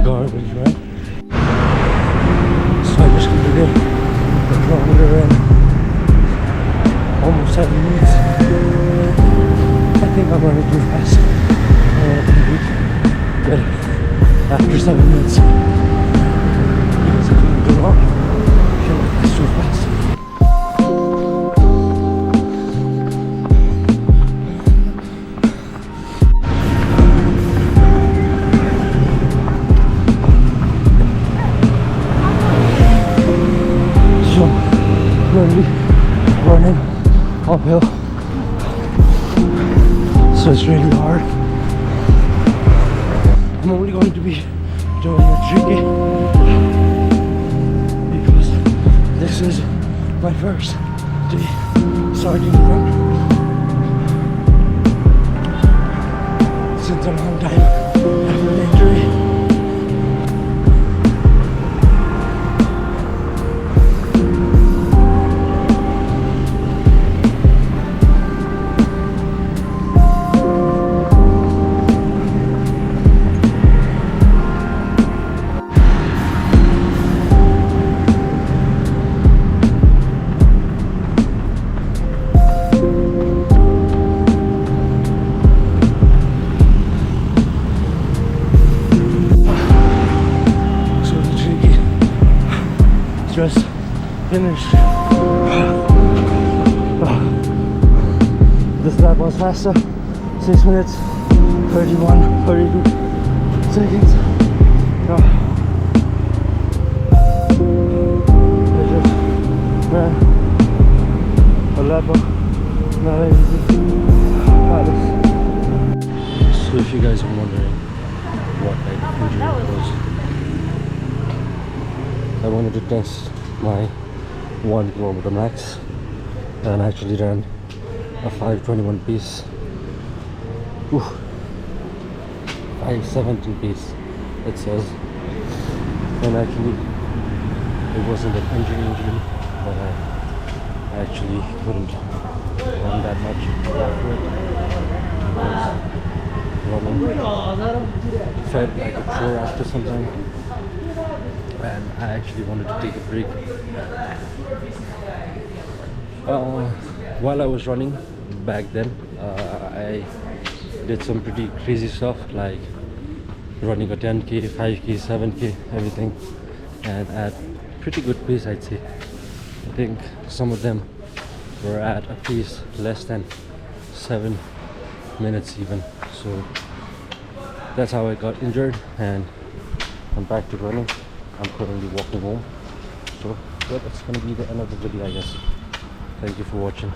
Garbage, right? So I just completed a kilometer in almost 7 minutes. I think I'm running too fast. I want to compete, but after 7 minutes, because I couldn't go on, I feel like that's too fast. Running uphill, so it's really hard. I'm only going to be doing a 3K because this is my first day starting to run since a long time after the injury. Just finished. This lap was faster. 6 minutes, 32 seconds. I just ran a lap of not easy. So if you guys are wondering what injury was, I wanted to test my 1 kilometer max and actually ran a 5:21 pace. 5:17 pace it says, and actually it wasn't an injury, but I actually couldn't run that much after it because running felt like a chore after some time. And I actually wanted to take a break. While I was running back then, I did some pretty crazy stuff like running a 10k, 5k, 7k, everything, and at pretty good pace, I'd say. I think some of them were at a pace less than 7 minutes even. So that's how I got injured, and I'm back to running. I'm currently walking home. So yeah, that's gonna be the end of the video, I guess. Thank you for watching.